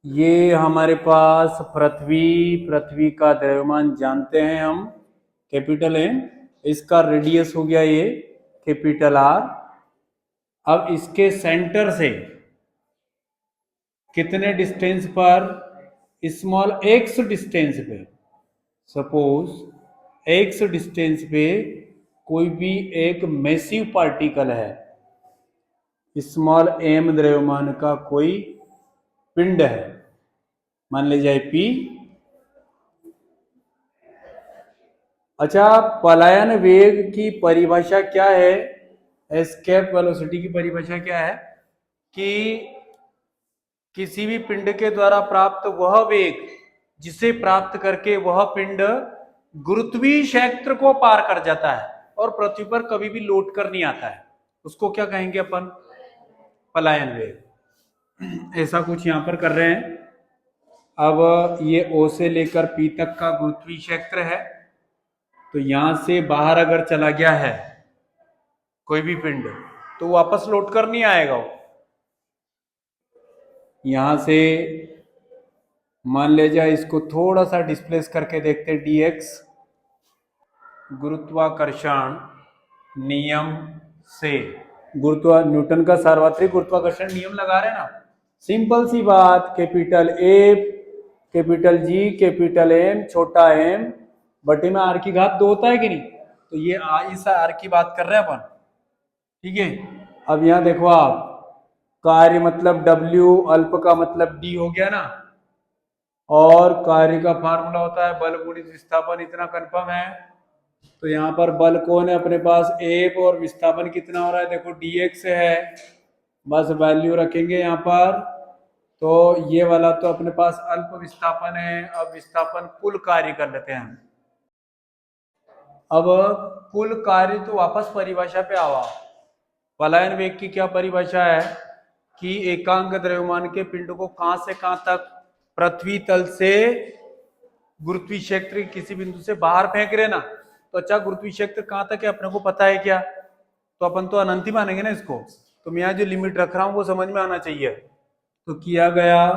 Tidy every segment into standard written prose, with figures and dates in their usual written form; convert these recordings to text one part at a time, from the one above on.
ये हमारे पास पृथ्वी का द्रव्यमान जानते हैं हम, कैपिटल एम। इसका रेडियस हो गया ये कैपिटल आर। अब इसके सेंटर से कितने डिस्टेंस पर, स्मॉल एक्स डिस्टेंस पे, सपोज एक्स डिस्टेंस पे कोई भी एक मैसिव पार्टिकल है, स्मॉल एम द्रव्यमान का कोई पिंड है, मान लीजिए पी। अच्छा, पलायन वेग की परिभाषा क्या है, एस्केप वेलोसिटी की परिभाषा क्या है कि किसी भी पिंड के द्वारा प्राप्त वह वेग जिसे प्राप्त करके वह पिंड गुरुत्वीय क्षेत्र को पार कर जाता है और पृथ्वी पर कभी भी लौट कर नहीं आता है, उसको क्या कहेंगे अपन, पलायन वेग। ऐसा कुछ यहां पर कर रहे हैं। अब ये ओ से लेकर पी तक का गुरुत्वीय क्षेत्र है, तो यहां से बाहर अगर चला गया है कोई भी पिंड तो वापस लौट कर नहीं आएगा वो। यहां से मान ले जाए, इसको थोड़ा सा डिस्प्लेस करके देखते हैं, dx गुरुत्वाकर्षण नियम से, न्यूटन का सार्वत्रिक गुरुत्वाकर्षण नियम लगा रहे हैं ना, सिंपल सी बात, capital A capital G capital M छोटा एम बटे में आर की घात 2 होता है कि नहीं, तो ये इस आर की बात कर रहे हैं अपन। ठीक है, अब यहां देखो आप, कार्य मतलब W, अल्प का मतलब D हो गया ना, और कार्य का फार्मूला होता है बल गुणित विस्थापन, इतना कंफर्म है। तो यहाँ पर बल कौन है अपने पास, F, और विस्थापन कितना हो रहा है देखो dx है, बस वैल्यू रखेंगे यहाँ पर। तो ये वाला तो अपने पास अल्प विस्थापन है। अब विस्थापन कुल कार्य कर लेते हैं। अब कुल कार्य, तो वापस परिभाषा पे आवा, पलायन वेग की क्या परिभाषा है कि एकांक द्रव्यमान के पिंड को कहां से कहां तक पृथ्वी तल से गुरुत्वीय क्षेत्र के किसी बिंदु से बाहर फेंक रहे ना, तो अच्छा गुरुत्वीय क्षेत्र कहां तक है अपने को पता है क्या, तो अपन तो अनंत ही मानेंगे ना इसको, तो मैं यहाँ जो लिमिट रख रहा हूं वो समझ में आना चाहिए। तो किया गया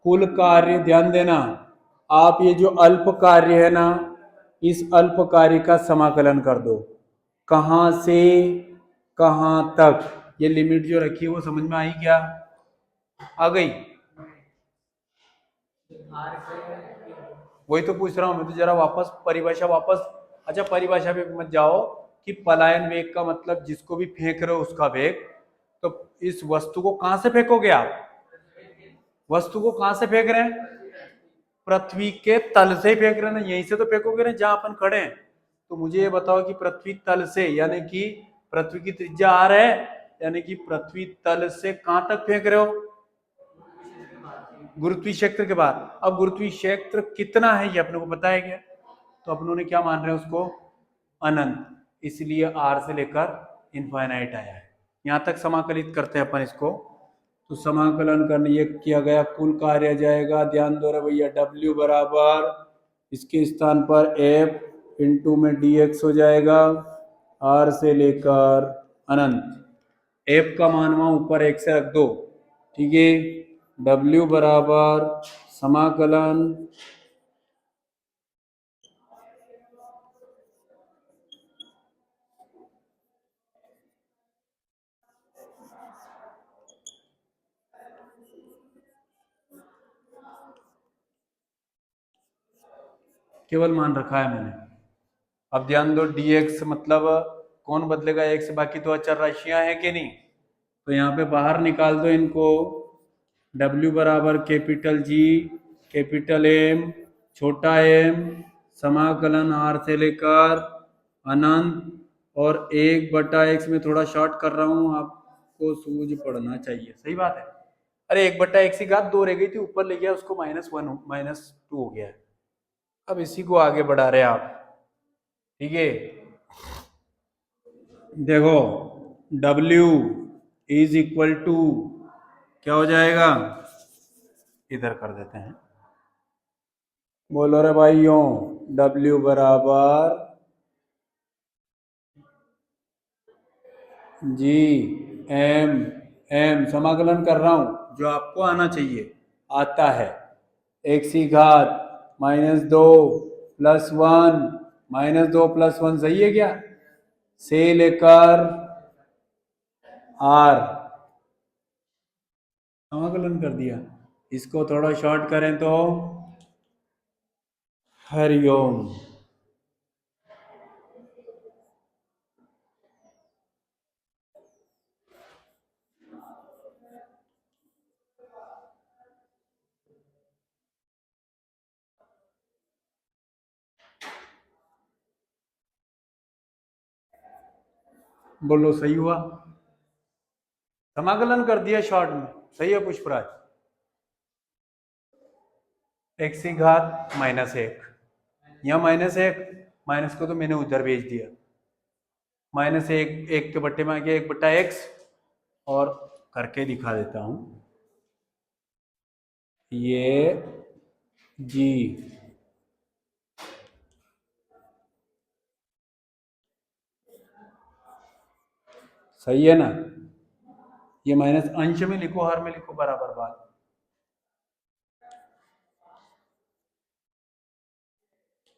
कुल कार्य, ध्यान देना आप, ये जो अल्प कार्य है ना, इस अल्प कार्य का समाकलन कर दो, कहां से कहां तक, ये लिमिट जो रखी है वो समझ में आई क्या, आ गई? वही तो पूछ रहा हूं मैं, तो जरा वापस परिभाषा वापस, अच्छा परिभाषा पे मत जाओ कि पलायन वेग का मतलब जिसको भी फेंक रहे हो उसका वेग, तो इस वस्तु को कहां से फेंकोगे आप, वस्तु को कहां से फेंक रहे हैं, पृथ्वी के तल से ही फेंक रहे हैं ना, यहीं से तो फेंकोगे ना जहां अपन खड़े हैं। तो मुझे ये बताओ कि पृथ्वी तल से, यानी कि पृथ्वी की त्रिज्या r है, यानी कि पृथ्वी तल से कहां तक फेंक रहे हो, गुरुत्वीय क्षेत्र के बाद। अब गुरुत्वीय क्षेत्र कितना है ये अपने को पता है क्या, तो अपनों ने क्या मान रहे हैं उसको, अनंत, इसलिए r से लेकर इनफाइनाइट आया है। यहां तक समाकलित करते हैं अपन इसको, तो समाकलन करने ये किया गया, कुल कार्य आ जाएगा, ध्यान दो रे भैया, W बराबर इसके स्थान पर F इंटू में dx हो जाएगा, r से लेकर अनंत, F का मान वहां ऊपर एक से रख दो, ठीक है। W बराबर समाकलन केवल मान रखा है मैंने। अब ध्यान दो, dx मतलब कौन बदलेगा, x, बाकी तो अचर राशियां हैं कि नहीं, तो यहाँ पे बाहर निकाल दो इनको। W बराबर कैपिटल G कैपिटल M छोटा m समाकलन r से लेकर अनंत, और 1/x में थोड़ा शॉर्ट कर रहा हूं, आपको सूझ पड़ना चाहिए, सही बात है। अरे 1/x की घात 2 रह गई थी, ऊपर ले गया उसको, -1 -2 हो गया है। अब इसी को आगे बढ़ा रहे हैं आप, ठीक है। देखो W इज इक्वल टू क्या हो जाएगा, इधर कर देते हैं, बोलो रे भाइयों, W बराबर G M M, समाकलन कर रहा हूं जो आपको आना चाहिए, आता है। एक्स की घात -2 + 1 -2 + 1 सही है क्या? से लेकर आर समाकलन कर दिया। इसको थोड़ा शॉर्ट करें तो हरिओम। बोलो सही हुआ? समाकलन कर दिया शॉर्ट में, सही है पुष्पराज? एक्स की घात -1, यहाँ -1, माइनस को तो मैंने उधर भेज दिया, -1 1 के बट्टे में आ गया 1/x, और करके दिखा देता हूं, ये जी सही है ना? ये माइनस अंश में लिखो, हर में लिखो, बराबर बात।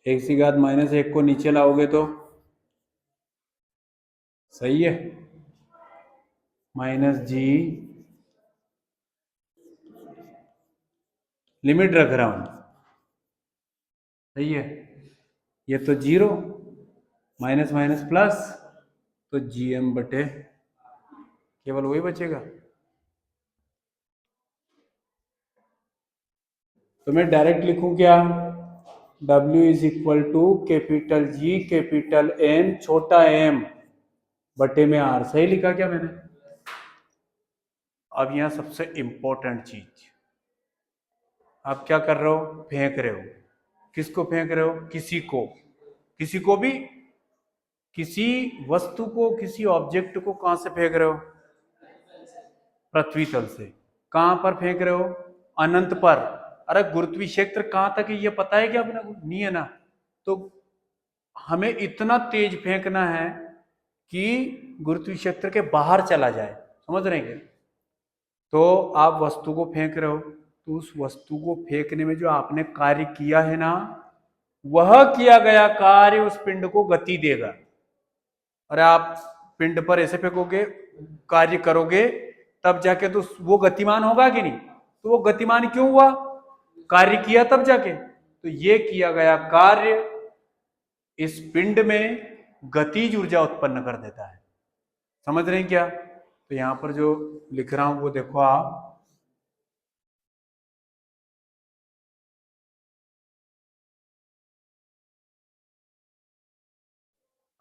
एक्स की घात -1 को नीचे लाओगे तो सही है, -g, लिमिट रख रहा हूं, सही है। ये तो 0, माइनस माइनस प्लस, तो gm बटे केवल वही बचेगा। तो मैं डायरेक्ट लिखूं क्या? W = capital G capital M छोटा m बटे में r, सही लिखा क्या मैंने? अब यहां सबसे इंपॉर्टेंट चीज, आप क्या कर रहे हो? फेंक रहे हो। किसको फेंक रहे हो? किसी को भी, किसी वस्तु को, किसी ऑब्जेक्ट को कहां से फेंक रहे हो? पृथ्वी तल से। कहां पर फेंक रहे हो? अनंत पर। अरे गुरुत्वीय क्षेत्र कहां तक है ये पता है क्या अपने को? नहीं है ना। तो हमें इतना तेज फेंकना है कि गुरुत्वीय क्षेत्र के बाहर चला जाए, समझ रहे हैं क्या? तो आप वस्तु को फेंक रहे हो, तो उस वस्तु को फेंकने में जो आपने कार्य किया है ना, वह किया गया कार्य उस पिंड को गति देगा। अरे आप पिंड पर ऐसे फेंकोगे, कार्य करोगे, तब जाके तो वो गतिमान होगा कि नहीं? तो वो गतिमान क्यों हुआ? कार्य किया तब जाके। तो ये किया गया कार्य इस पिंड में गतिज ऊर्जा उत्पन्न कर देता है। समझ रहे हैं क्या? तो यहां पर जो लिख रहा हूं वो देखो आप,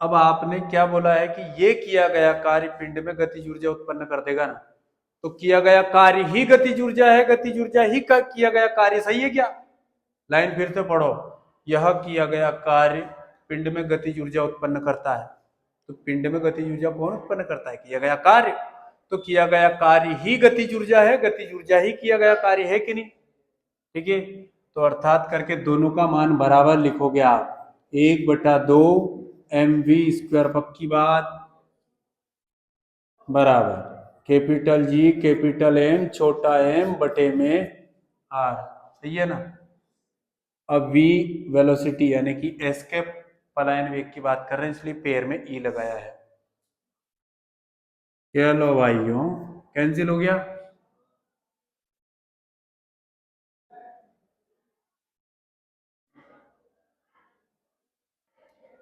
अब आपने क्या बोला है कि ये किया गया कार्य पिंड में गतिज ऊर्जा उत्पन्न कर देगा ना, तो किया गया कार्य ही गतिज ऊर्जा है, गतिज ऊर्जा ही किया गया कार्य, सही है क्या? लाइन फिर से पढ़ो, यह किया गया कार्य पिंड में गतिज ऊर्जा उत्पन्न करता है। तो पिंड में गतिज ऊर्जा कौन उत्पन्न करता है? किया गया कार्य। तो किया गया कार्य ही गतिज ऊर्जा है, गतिज ऊर्जा ही किया गया कार्य है कि नहीं? ठीक है, तो अर्थात करके दोनों का मान बराबर लिखोगे आप, 1/2 mv², पक्की बात, बराबर कैपिटल जी कैपिटल एम छोटा एम बटे में आर, सही है ना? अब v वेलोसिटी यानी कि एस के पलायन वेग की बात कर रहे हैं, इसलिए पेयर में ई लगाया है। चलो भाइयों, कैंसिल हो गया।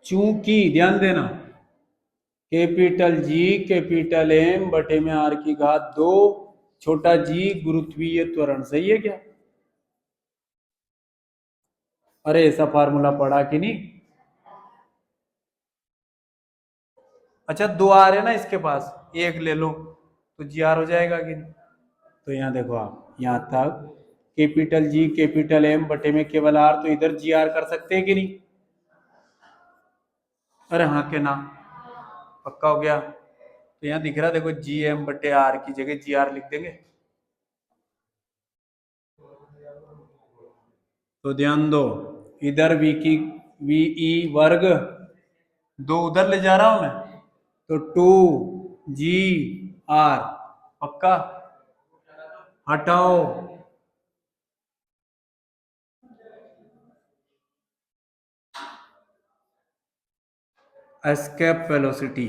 चूंकि ध्यान देना, कैपिटल जी कैपिटल एम बटे में आर की घात 2 छोटा जी गुरुत्वीय त्वरण, सही है क्या? अरे ऐसा फार्मूला पढ़ा कि नहीं? अच्छा 2 आ रहे ना इसके पास, एक ले लो तो जी आर हो जाएगा कि नहीं? तो यहाँ देखो आप, यहाँ तक कैपिटल जी कैपिटल एम बटे में केवल आर, तो इधर जी आर कर सकते हैं कि नहीं? अरे हाँ के ना, पक्का हो गया। तो यहाँ दिख रहा देखो, जी एम बटे आर की जगह जी आर लिख देंगे। तो ध्यान दो, इधर वी की वी वर्ग 2 उधर ले जा रहा हूं मैं, तो 2 जी आर, पक्का? हटाओ, एस्केप वेलोसिटी